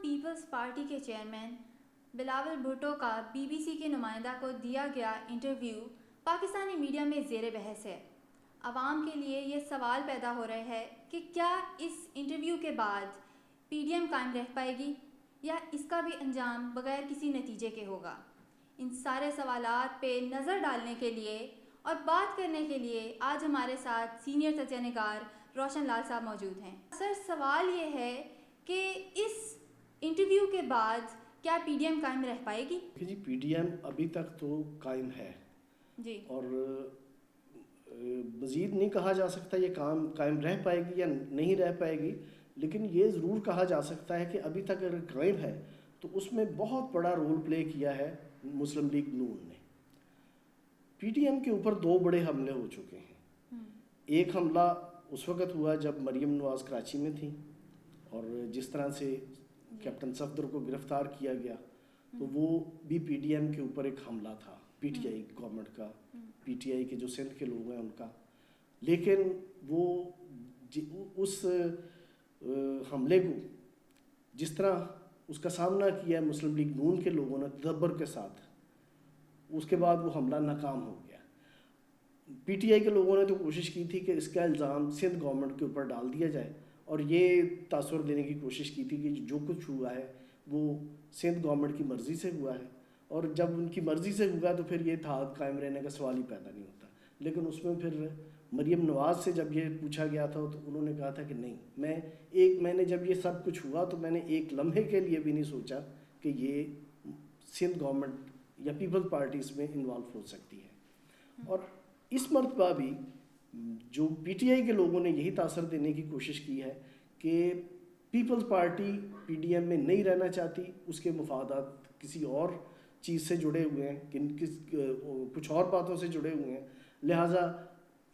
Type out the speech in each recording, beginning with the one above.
Peoples party کے chairman Bilawal Bhutto کا be B C کے نمائندہ کو دیا گیا انٹرویو پاکستانی میڈیا میں زیر بحث ہے۔ عوام کے لیے یہ سوال پیدا ہو رہے ہے کہ کیا اس انٹرویو کے بعد پی ڈی ایم قائم رہ پائے گی یا اس کا بھی انجام بغیر کسی نتیجے کے ہوگا؟ ان سارے سوالات پہ نظر ڈالنے کے لیے اور بات کرنے کے لیے آج ہمارے ساتھ سینئر تجزیہ نگار روشن لال صاحب موجود ہیں۔ سر، سوال یہ ہے کہ اس انٹرویو کے بعد کیا پی ڈی ایم قائم رہ پائے گی؟ جی، پی ڈی ایم ابھی تک تو قائم ہے جی، اور مزید نہیں کہا جا سکتا یہ قائم رہ پائے گی یا نہیں رہ پائے گی، لیکن یہ ضرور کہا جا سکتا ہے کہ ابھی تک اگر قائم ہے تو اس میں بہت بڑا رول پلے کیا ہے مسلم لیگ نون نے۔ پی ڈی ایم کے اوپر دو بڑے حملے ہو چکے ہیں۔ ایک حملہ اس وقت ہوا جب مریم نواز کراچی میں تھیں اور جس طرح سے کیپٹن صفدر کو گرفتار کیا گیا تو وہ بھی پی ڈی ایم کے اوپر ایک حملہ تھا، پی ٹی آئی گورنمنٹ کا، پی ٹی آئی کے جو سندھ کے لوگ ہیں ان کا۔ لیکن وہ اس حملے کو جس طرح اس کا سامنا کیا مسلم لیگ نون کے لوگوں نے تدبر کے ساتھ، اس کے بعد وہ حملہ ناکام ہو گیا۔ پی ٹی آئی کے لوگوں نے تو کوشش کی تھی کہ اس کا الزام سندھ گورنمنٹ کے اوپر ڈال دیا جائے اور یہ تاثر دینے کی کوشش کی تھی کہ جو کچھ ہوا ہے وہ سندھ گورنمنٹ کی مرضی سے ہوا ہے، اور جب ان کی مرضی سے ہوا تو پھر یہ اتحاد قائم رہنے کا سوال ہی پیدا نہیں ہوتا۔ لیکن اس میں پھر مریم نواز سے جب یہ پوچھا گیا تھا تو انہوں نے کہا تھا کہ نہیں، میں نے جب یہ سب کچھ ہوا تو میں نے ایک لمحے کے لیے بھی نہیں سوچا کہ یہ سندھ گورنمنٹ یا پیپلز پارٹی اس میں انوالو ہو سکتی ہے۔ اور اس مرتبہ بھی جو پی ٹی آئی کے لوگوں نے یہی تاثر دینے کی کوشش کی ہے کہ Peoples Party P D M میں نہیں رہنا چاہتی، اس کے مفادات کسی اور چیز سے جڑے ہوئے ہیں، کچھ اور باتوں سے جڑے ہوئے ہیں، لہٰذا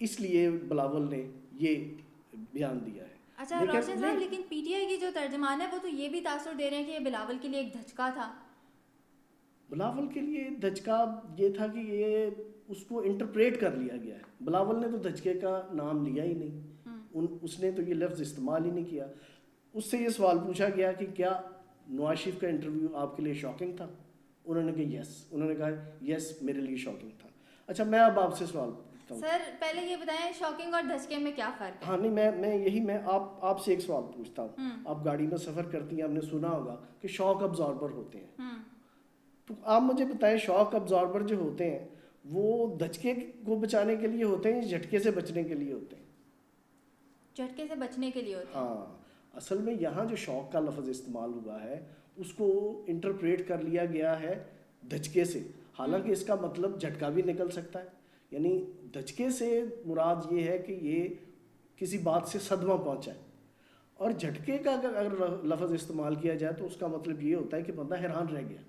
اس لیے بلاول نے یہ بیان دیا ہے۔ اچھا روشن صاحب، لیکن پی ٹی آئی کی جو ترجمان ہے وہ تو یہ بھی تاثر دے رہے ہیں کہ یہ بلاول کے لیے ایک دھچکا تھا۔ بلاول کے لیے دھچکا یہ تھا کہ یہ اس کو انٹرپریٹ کر لیا گیا ہے۔ بلاول نے تو دھچکے کا نام لیا ہی نہیں، اس نے تو یہ لفظ استعمال ہی نہیں کیا۔ اس سے یہ سوال پوچھا گیا کہ کیا نواز شریف کا انٹرویو آپ کے لیے شاکنگ تھا؟ انہوں نے کہا یس، انہوں نے کہا یس میرے لیے شاکنگ تھا۔ اچھا، میں اب آپ سے سوال پوچھتا ہوں۔ سر پہلے یہ بتائیں شاکنگ اور دھچکے میں کیا فرق ہے؟ ہاں نہیں، میں آپ سے ایک سوال پوچھتا ہوں۔ آپ گاڑی میں سفر کرتی ہیں، آپ نے سنا ہوگا کہ شاک ابزاربر ہوتے ہیں، تو آپ مجھے بتائیں شاک ابزاربر جو ہوتے ہیں وہ دھچکے کو بچانے کے لیے ہوتے ہیں یا جھٹکے سے بچنے کے لیے ہوتے ہیں؟ جھٹکے سے بچنے کے لیے ہوتے ہیں۔ ہاں، اصل میں یہاں جو شاک کا لفظ استعمال ہوا ہے اس کو انٹرپریٹ کر لیا گیا ہے دھچکے سے، حالانکہ اس کا مطلب جھٹکا بھی نکل سکتا ہے۔ یعنی دھچکے سے مراد یہ ہے کہ یہ کسی بات سے صدمہ پہنچائے، اور جھٹکے کا اگر لفظ استعمال کیا جائے تو اس کا مطلب یہ ہوتا ہے کہ بندہ حیران رہ گیا۔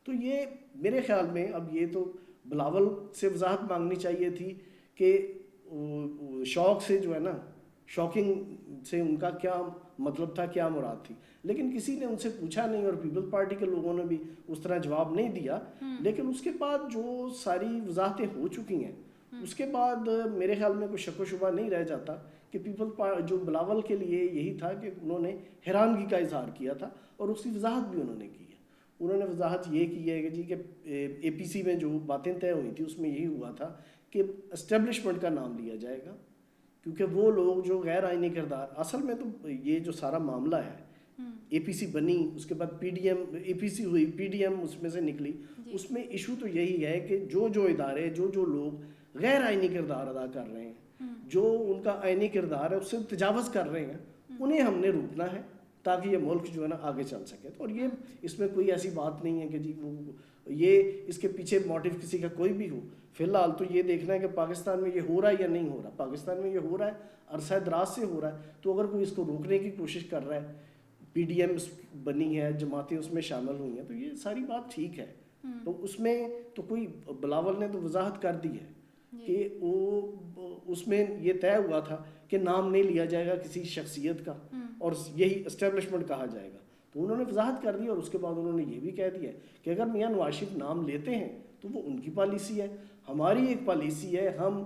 تو یہ میرے خیال میں اب یہ تو بلاول سے وضاحت مانگنی چاہیے تھی کہ شوق سے جو ہے نا، شاکنگ سے ان کا کیا مطلب تھا، کیا مراد تھی، لیکن کسی نے ان سے پوچھا نہیں اور پیپلز پارٹی کے لوگوں نے بھی اس طرح جواب نہیں دیا۔ لیکن اس کے بعد جو ساری وضاحتیں ہو چکی ہیں اس کے بعد میرے خیال میں کوئی شک و شبہ نہیں رہ جاتا کہ جو بلاول کے لیے یہی تھا کہ انہوں نے حیرانگی کا اظہار کیا تھا، اور اس کی وضاحت بھی انہوں نے کی ہے۔ انہوں نے وضاحت یہ کی ہے کہ جی کہ اے پی سی میں جو باتیں طے ہوئی تھی اس میں یہی ہوا تھا کہ اسٹیبلشمنٹ کا نام لیا جائے گا، کیونکہ وہ لوگ جو غیر آئینی کردار، اصل میں تو یہ جو سارا معاملہ ہے اے پی سی بنی، اس کے بعد پی ڈی ایم، اے پی سی ہوئی، پی ڈی ایم اس میں سے نکلی، اس میں ایشو تو یہی ہے کہ جو ادارے جو لوگ غیر آئینی کردار ادا کر رہے ہیں، جو ان کا آئینی کردار ہے اس سے تجاوز کر رہے ہیں، انہیں ہم نے روکنا ہے تاکہ یہ ملک جو ہے نا آگے چل سکے۔ اور یہ اس میں کوئی ایسی بات نہیں ہے کہ جی یہ اس کے پیچھے موٹیو کسی کا کوئی بھی ہو۔ فی الحال تو یہ دیکھنا ہے کہ پاکستان میں یہ ہو رہا ہے یا نہیں ہو رہا۔ پاکستان میں یہ ہو رہا ہے، عرصہ دراز سے ہو رہا ہے، تو اگر کوئی اس کو روکنے کی کوشش کر رہا ہے، پی ڈی ایم بنی ہے، جماعتیں اس میں شامل ہوئی ہیں، تو یہ ساری بات ٹھیک ہے۔ تو اس میں تو کوئی بلاول نے تو وضاحت کر دی ہے کہ وہ اس میں یہ طے ہوا تھا کہ نام نہیں لیا جائے گا کسی شخصیت کا اور یہی اسٹیبلشمنٹ کہا جائے گا، تو انہوں نے وضاحت کر دی۔ اور اس کے بعد انہوں نے یہ بھی کہہ دیا کہ اگر میاں نواز شریف نام لیتے ہیں تو وہ ان کی پالیسی ہے، ہماری ایک پالیسی ہے۔ ہم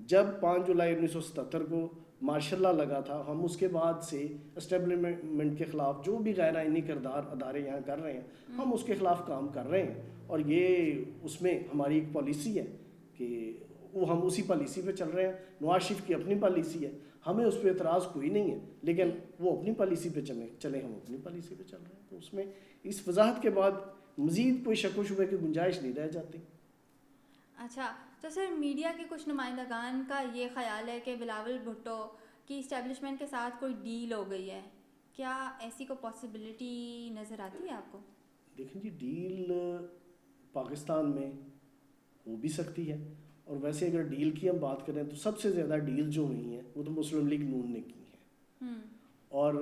جب 5 جولائی 1977 کو ماشاء اللہ لگا تھا. ہم اس کے بعد سے اسٹیبلشمنٹ کے خلاف جو بھی غیر آئینی کردار ادارے یہاں کر رہے ہیں ہم اس کے خلاف کام کر رہے ہیں, اور یہ اس میں ہماری ایک پالیسی ہے کہ وہ ہم اسی پالیسی پہ چل رہے ہیں. نواز شریف کی اپنی پالیسی ہے, ہمیں اس پہ اعتراض کوئی نہیں ہے, لیکن وہ اپنی پالیسی پہ چلیں ہم اپنی پالیسی پہ چل رہے ہیں. تو اس میں اس وضاحت کے بعد مزید کوئی شک و شبے کی گنجائش نہیں رہ جاتی. اچھا, تو سر میڈیا کے کچھ نمائندگان کا یہ خیال ہے کہ بلاول بھٹو کی اسٹیبلشمنٹ کے ساتھ کوئی ڈیل ہو گئی ہے, کیا ایسی کوئی پاسبلٹی نظر آتی ہے آپ کو؟ دیکھیں جی, ڈیل پاکستان میں ہو بھی سکتی ہے, اور ویسے اگر ڈیل کی ہم بات کریں تو سب سے زیادہ ڈیل جو ہوئی ہیں وہ تو مسلم لیگ نون نے کی ہیں, اور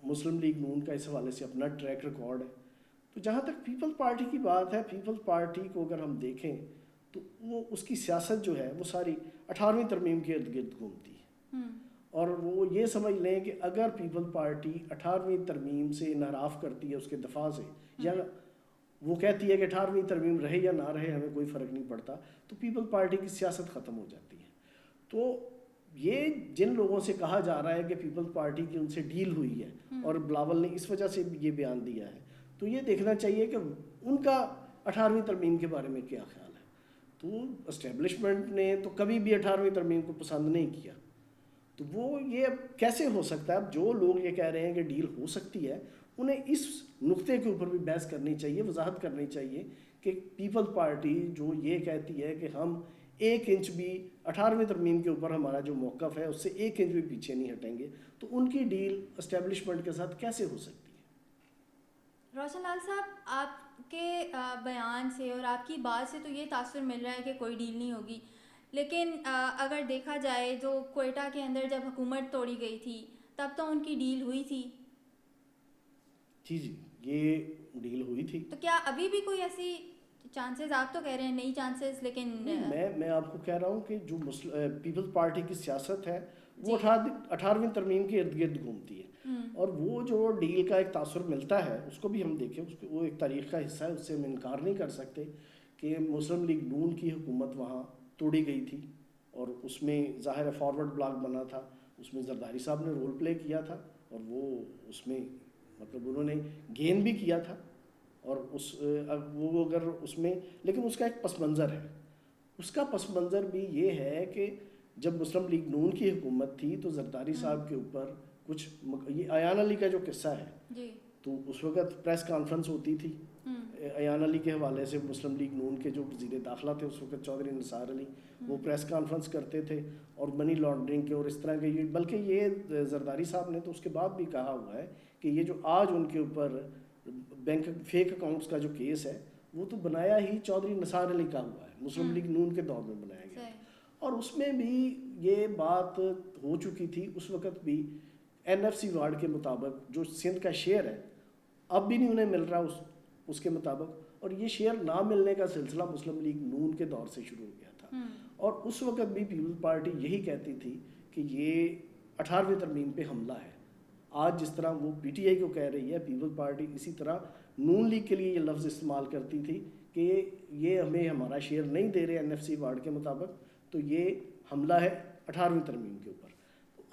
مسلم لیگ نون کا اس حوالے سے اپنا ٹریک ریکارڈ ہے. تو جہاں تک پیپلز پارٹی کی بات ہے, پیپلز پارٹی کو اگر ہم دیکھیں تو وہ اس کی سیاست جو ہے وہ ساری 18ویں ترمیم کے ارد گرد گھومتی ہے, اور وہ یہ سمجھ لیں کہ اگر پیپلز پارٹی 18ویں ترمیم سے انحراف کرتی ہے اس کے دفاع سے, یا وہ کہتی ہے کہ 18ویں ترمیم رہے یا نہ رہے ہمیں کوئی فرق نہیں پڑتا, تو پیپل پارٹی کی سیاست ختم ہو جاتی ہے. تو یہ جن لوگوں سے کہا جا رہا ہے کہ پیپل پارٹی کی ان سے ڈیل ہوئی ہے اور بلاول نے اس وجہ سے یہ بیان دیا ہے, تو یہ دیکھنا چاہیے کہ ان کا 18ویں ترمیم کے بارے میں کیا خیال ہے. تو اسٹیبلشمنٹ نے تو کبھی بھی 18ویں ترمیم کو پسند نہیں کیا, تو وہ یہ کیسے ہو سکتا ہے؟ اب جو لوگ یہ کہہ رہے ہیں کہ ڈیل ہو سکتی ہے انہیں اس نقطے کے اوپر بھی بحث کرنی چاہیے, وضاحت کرنی چاہیے کہ پیپل پارٹی جو یہ کہتی ہے کہ ہم 1 انچ بھی 18ویں ترمیم کے اوپر ہمارا جو موقف ہے اس سے 1 انچ بھی پیچھے نہیں ہٹیں گے, تو ان کی ڈیل اسٹیبلشمنٹ کے ساتھ کیسے ہو سکتی ہے؟ روشن لال صاحب, آپ کے بیان سے اور آپ کی بات سے تو یہ تاثر مل رہا ہے کہ کوئی ڈیل نہیں ہوگی, لیکن اگر دیکھا جائے جو کوئٹہ کے اندر جب حکومت توڑی گئی تھی تب تو ان کی ڈیل ہوئی تھی. جی یہ ڈیل ہوئی تھی. تو کیا ابھی بھی کوئی ایسی چانسز, آپ تو کہہ رہے ہیں نئی چانسز, لیکن میں آپ کو کہہ رہا ہوں کہ جو پیپل پارٹی کی سیاست ہے وہ 18ویں ترمیم کے ارد گرد گھومتی ہے, اور وہ جو ڈیل کا ایک تاثر ملتا ہے اس کو بھی ہم دیکھیں, وہ ایک تاریخ کا حصہ ہے, اس سے ہم انکار نہیں کر سکتے کہ مسلم لیگ نون کی حکومت وہاں توڑی گئی تھی, اور اس میں ظاہر فارورڈ بلاک بنا تھا, اس میں زرداری صاحب نے رول پلے کیا تھا, اور وہ اس میں مطلب انہوں نے گین بھی کیا تھا, اور وہ اگر اس میں, لیکن اس کا ایک پس منظر ہے. اس کا پس منظر بھی یہ ہے کہ جب مسلم لیگ نون کی حکومت تھی تو زرداری صاحب کے اوپر کچھ, یہ ایان علی کا جو قصہ ہے تو اس وقت پریس کانفرنس ہوتی تھی ایان علی کے حوالے سے. مسلم لیگ نون کے جو وزیر داخلہ تھے اس وقت چودھری نثار علی, وہ پریس کانفرنس کرتے تھے, اور منی لانڈرنگ کے اور اس طرح کے, بلکہ یہ زرداری صاحب نے تو اس کے بعد بھی کہا ہوا ہے کہ یہ جو آج ان کے اوپر بینک فیک اکاؤنٹس کا جو کیس ہے وہ تو بنایا ہی چودھری نثار علی کا ہوا ہے, مسلم لیگ نون کے دور میں بنایا گیا, اور اس میں بھی یہ بات ہو چکی تھی اس وقت بھی. NFC وارڈ کے مطابق جو سندھ کا شیئر ہے اب بھی نہیں انہیں مل رہا اس کے مطابق, اور یہ شیئر نہ ملنے کا سلسلہ مسلم لیگ نون کے دور سے شروع ہو گیا تھا, اور اس وقت بھی پیپل پارٹی یہی کہتی تھی کہ یہ 18ویں ترمیم پہ حملہ ہے. آج جس طرح وہ PTI کو کہہ رہی ہے, پیپل پارٹی اسی طرح نون لیگ کے لیے یہ لفظ استعمال کرتی تھی کہ یہ ہمیں ہمارا شیئر نہیں دے رہے NFC وارڈ کے مطابق, تو یہ حملہ ہے 18ویں ترمیم کے اوپر.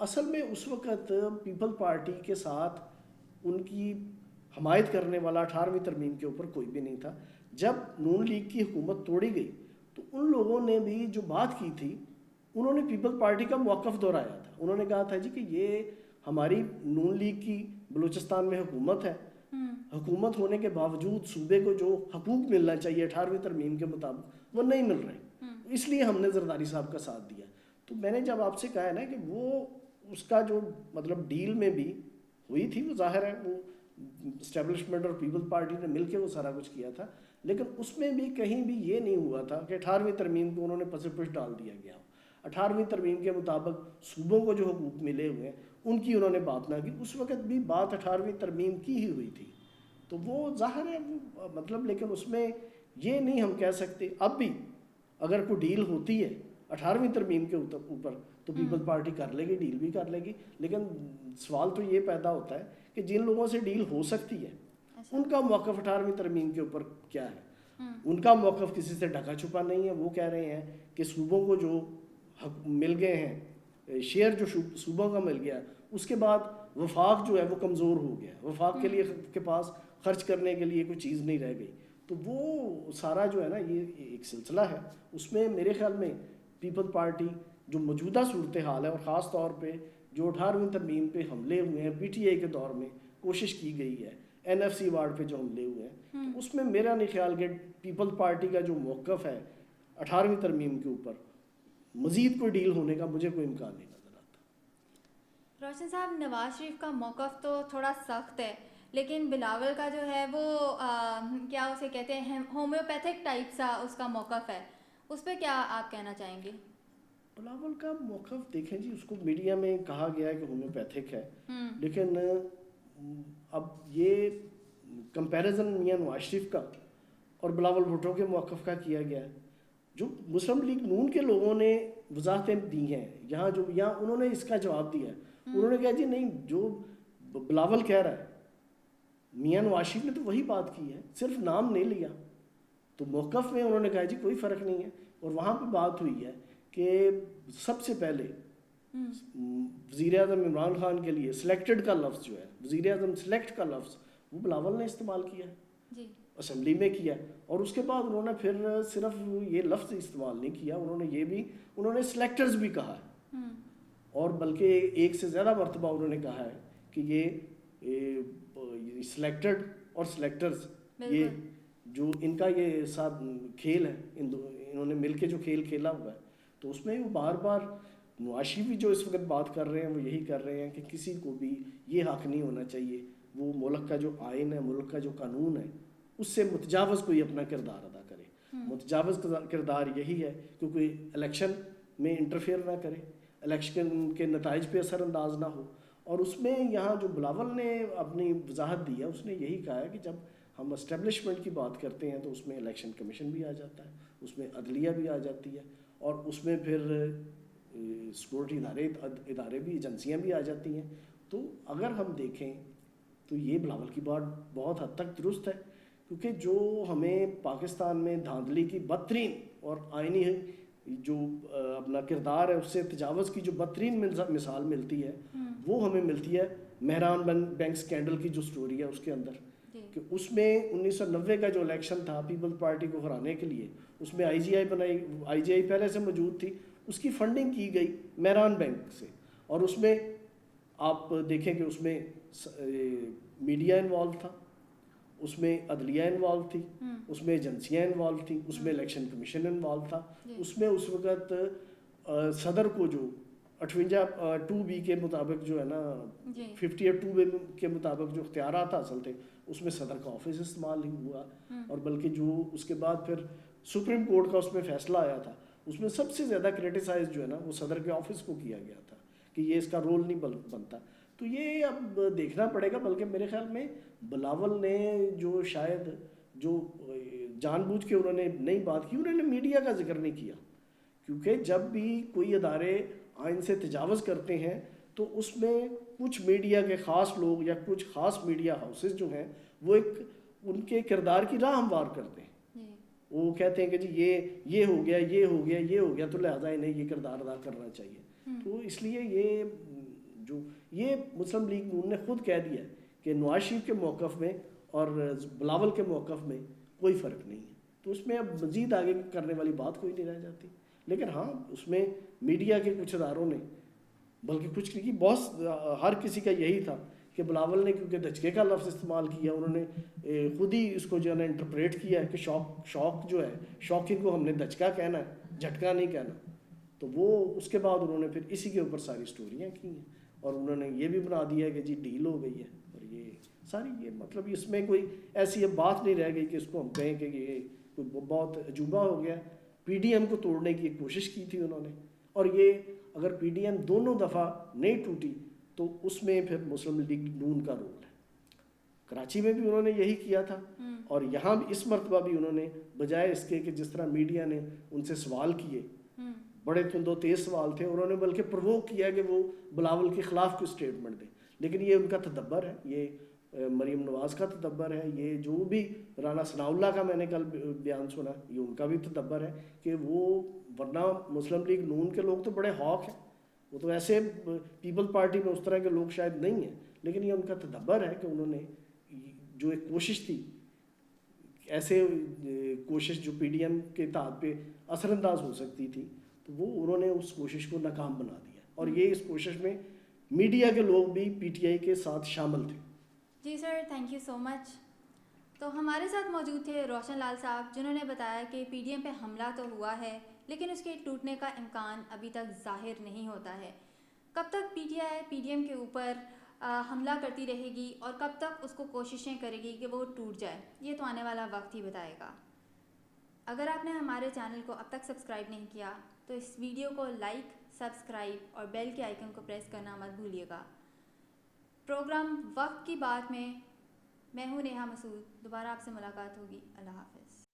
اصل میں اس وقت پیپل پارٹی کے ساتھ ان کی حمایت کرنے والا 18ویں ترمیم کے اوپر کوئی بھی نہیں تھا. جب نون لیگ کی حکومت توڑی گئی تو ان لوگوں نے بھی جو بات کی تھی انہوں نے پیپل پارٹی کا موقف دہرایا تھا. انہوں نے کہا تھا جی کہ یہ ہماری نون لیگ کی بلوچستان میں حکومت ہے, حکومت ہونے کے باوجود صوبے کو جو حقوق ملنا چاہیے 18ویں ترمیم کے مطابق وہ نہیں مل رہے, اس لیے ہم نے زرداری صاحب کا ساتھ دیا. تو میں نے جب آپ سے کہا ہے نا کہ وہ اس کا جو مطلب ڈیل میں بھی ہوئی تھی, وہ ظاہر ہے وہ اسٹیبلشمنٹ اور پیپل پارٹی نے مل کے وہ سارا کچھ کیا تھا, لیکن اس میں بھی کہیں بھی یہ نہیں ہوا تھا کہ 18ویں ترمیم کو انہوں نے پس پش ڈال دیا گیا. 18ویں ترمیم کے مطابق صوبوں کو جو حقوق ملے ہوئے ہیں ان کی انہوں نے بات نہ کی. اس وقت بھی بات 18ویں ترمیم کی ہی ہوئی تھی, تو وہ ظاہر ہے مطلب, لیکن اس میں یہ نہیں ہم کہہ سکتے. اب بھی اگر کوئی ڈیل ہوتی ہے 18ویں ترمیم کے اوپر تو پیپل پارٹی کر لے گی, ڈیل بھی کر لے گی, لیکن سوال تو یہ پیدا ہوتا ہے کہ جن لوگوں سے ڈیل ہو سکتی ہے ان کا موقف 18ویں ترمیم کے اوپر کیا ہے. ان کا موقف کسی سے ڈھکا چھپا نہیں ہے. وہ کہہ رہے ہیں کہ صوبوں کو جو حق مل گئے ہیں شیئر جو صوبوں کا مل گیا اس کے بعد وفاق جو ہے وہ کمزور ہو گیا, وفاق کے لیے کے پاس خرچ کرنے کے لیے کوئی چیز نہیں رہ گئی. تو وہ سارا جو ہے نا یہ ایک سلسلہ ہے, اس میں میرے خیال میں پیپل پارٹی جو موجودہ صورتحال ہے اور خاص طور پہ جو 18ویں ترمیم پہ حملے ہوئے ہیں پی ٹی آئی کے دور میں کوشش کی گئی ہے, این ایف سی وارڈ پہ جو حملے ہوئے ہیں, تو اس میں میرا نہیں خیال کہ پیپل پارٹی کا جو موقف ہے 18ویں ترمیم کے اوپر مزید کوئی ڈیل ہونے کا مجھے کوئی امکان نہیں نظر آتا. روشن صاحب, نواز شریف کا موقف تو تھوڑا سخت ہے, لیکن بلاول کا جو ہے وہ کیا اسے کہتے ہیں ہومیوپیتھک ٹائپ سا اس کا موقف ہے, اس پہ کیا آپ کہنا چاہیں گے؟ بلاول کا موقف دیکھیں جی, اس کو میڈیا میں کہا گیا ہے کہ ہومیوپیتھک ہے, لیکن اب یہ کمپیریزن میاں نواز شریف کا اور بلاول بھٹو کے موقف کا کیا گیا ہے. جو مسلم لیگ نون کے لوگوں نے وضاحتیں دی ہیں یہاں انہوں نے اس کا جواب دیا ہے. انہوں نے کہا جی نہیں, جو بلاول کہہ رہا ہے میاں نواز شریف نے تو وہی بات کی ہے, صرف نام نہیں لیا. تو موقف میں انہوں نے کہا جی کوئی فرق نہیں ہے, اور وہاں پہ بات ہوئی ہے کہ سب سے پہلے وزیر اعظم عمران خان کے لیے سلیکٹڈ کا لفظ جو ہے, وزیر اعظم سلیکٹ کا لفظ, وہ بلاول نے استعمال کیا ہے, اسمبلی میں کیا, اور اس کے بعد انہوں نے پھر صرف یہ لفظ استعمال نہیں کیا, انہوں نے سلیکٹرز بھی کہا ہے, اور بلکہ ایک سے زیادہ مرتبہ انہوں نے کہا ہے کہ یہ سلیکٹڈ اور سلیکٹرز یہ جو ان کا یہ ساتھ کھیل ہے, انہوں نے مل کے جو کھیل کھیلا ہوا ہے, تو اس میں وہ بار بار نواز شریف بھی جو اس وقت بات کر رہے ہیں وہ یہی کر رہے ہیں کہ کسی کو بھی یہ حق نہیں ہونا چاہیے, وہ ملک کا جو آئین ہے, ملک کا جو قانون ہے, اس سے متجاوز کوئی اپنا کردار ادا کرے. متجاوز کردار یہی ہے کہ کوئی الیکشن میں انٹرفیئر نہ کرے, الیکشن کے نتائج پہ اثر انداز نہ ہو. اور اس میں یہاں جو بلاول نے اپنی وضاحت دی ہے, اس نے یہی کہا ہے کہ جب ہم اسٹیبلشمنٹ کی بات کرتے ہیں تو اس میں الیکشن کمیشن بھی آ جاتا ہے, اس میں عدلیہ بھی آ جاتی ہے, اور اس میں پھر سیکورٹی ادارے بھی, ایجنسیاں بھی آ جاتی ہیں. تو اگر ہم دیکھیں تو یہ بلاول کی بات بہت حد تک درست ہے, کیونکہ جو ہمیں پاکستان میں دھاندلی کی بدترین اور آئینی جو اپنا کردار ہے اس سے تجاوز کی جو بدترین مثال ملتی ہے, وہ ہمیں ملتی ہے مہران بینک سکینڈل کی جو سٹوری ہے اس کے اندر, کہ اس میں 1990 کا جو الیکشن تھا پیپل پارٹی کو ہرانے کے لیے, اس میں آئی جی آئی پہلے سے موجود تھی, اس کی فنڈنگ کی گئی مہران بینک سے, اور اس میں آپ دیکھیں کہ اس میں میڈیا انوالو تھا, اس میں عدلیہ انوالو تھی, اس میں ایجنسیاں انوالو تھیں, اس میں الیکشن کمیشن انوالو تھا, اس میں اس وقت صدر کو جو 58(2)B کے مطابق جو ہے نا 58(2)B کے مطابق جو اختیارات حاصل تھے, اس میں صدر کا آفس استعمال نہیں ہوا, اور بلکہ جو اس کے بعد پھر سپریم کورٹ کا اس میں فیصلہ آیا تھا, اس میں سب سے زیادہ کرٹیسائز جو ہے نا وہ صدر کے آفس کو کیا گیا تھا کہ یہ اس کا رول نہیں بنتا. تو یہ اب دیکھنا پڑے گا, بلکہ میرے خیال میں بلاول نے جو شاید جو جان بوجھ کے انہوں نے نئی بات کی, انہوں نے میڈیا کا ذکر نہیں کیا, کیونکہ جب بھی کوئی ادارے آئین سے تجاوز کرتے ہیں تو اس میں کچھ میڈیا کے خاص لوگ یا کچھ خاص میڈیا ہاؤسز جو ہیں وہ ایک ان کے کردار کی راہ ہموار کرتے ہیں. وہ کہتے ہیں کہ جی یہ ہو گیا, یہ ہو گیا, یہ ہو گیا, تو لہٰذا انہیں یہ کردار ادا کرنا چاہیے. تو اس لیے یہ مسلم لیگ نون نے خود کہہ دیا کہ نواز شریف کے موقف میں اور بلاول کے موقف میں کوئی فرق نہیں ہے, تو اس میں اب مزید آگے کرنے والی بات کوئی نہیں رہ جاتی. لیکن ہاں اس میں میڈیا کے کچھ اداروں نے, بلکہ کچھ کی بہت ہر کسی کا یہی تھا کہ بلاول نے کیونکہ دھچکے کا لفظ استعمال کیا, انہوں نے خود ہی اس کو جو ہے نا انٹرپریٹ کیا ہے کہ شوق جو ہے, شوقنگ کو ہم نے دھچکا کہنا ہے, جھٹکا نہیں کہنا. تو وہ اس کے بعد انہوں نے پھر اسی کے اوپر ساری سٹوریاں کی ہیں, اور انہوں نے یہ بھی بنا دیا ہے کہ جی ڈیل ہو گئی ہے, اور یہ ساری یہ مطلب اس میں کوئی ایسی اب بات نہیں رہ گئی کہ اس کو ہم کہیں کہ یہ کوئی بہت عجوبہ ہو گیا. پی ڈی ایم کو توڑنے کی ایک کوشش کی تھی انہوں نے, اور یہ اگر پی ڈی ایم دونوں دفعہ نہیں ٹوٹی تو اس میں پھر مسلم لیگ نون کا رول ہے. کراچی میں بھی انہوں نے یہی کیا تھا, اور یہاں بھی اس مرتبہ بھی انہوں نے بجائے اس کے کہ جس طرح میڈیا نے ان سے سوال کیے, بڑے تیز سوال تھے, انہوں نے بلکہ پرووک کیا کہ وہ بلاول کے خلاف کوئی اسٹیٹمنٹ دیں. لیکن یہ ان کا تدبر ہے, یہ مریم نواز کا تدبر ہے, یہ جو بھی رانا ثناء اللہ کا میں نے کل بیان سنا, یہ ان کا بھی تدبر ہے کہ وہ, ورنہ مسلم لیگ نون کے لوگ تو بڑے ہاک ہیں, وہ تو ایسے پیپل پارٹی میں اس طرح کے لوگ شاید نہیں ہیں، لیکن یہ ان کا تدبر ہے کہ انہوں نے جو ایک کوشش تھی، ایسے کوشش جو پی ڈی ایم کے تحت پہ اثر انداز ہو سکتی تھی، تو وہ انہوں نے اس کوشش کو ناکام بنا دیا، اور یہ اس کوشش میں میڈیا کے لوگ بھی پی ٹی آئی کے ساتھ شامل تھے۔ جی سر، تھینک یو سو مچ۔ تو ہمارے ساتھ موجود تھے روشن لال صاحب، جنہوں نے بتایا کہ پی ڈی ایم پہ حملہ تو ہوا ہے لیکن اس کے ٹوٹنے کا امکان ابھی تک ظاہر نہیں ہوتا ہے۔ کب تک P T I P D M کے اوپر حملہ کرتی رہے گی اور کب تک اس کو کوششیں کرے گی کہ وہ ٹوٹ جائے، یہ تو آنے والا وقت ہی بتائے گا۔ اگر آپ نے ہمارے چینل کو اب تک سبسکرائب نہیں کیا تو اس ویڈیو کو لائک، سبسکرائب اور بیل کے آئیکن کو پریس کرنا مت بھولیے گا۔ پروگرام وقت کی بات میں ہوں نیہا مسعود، دوبارہ آپ سے ملاقات ہوگی۔ اللہ حافظ۔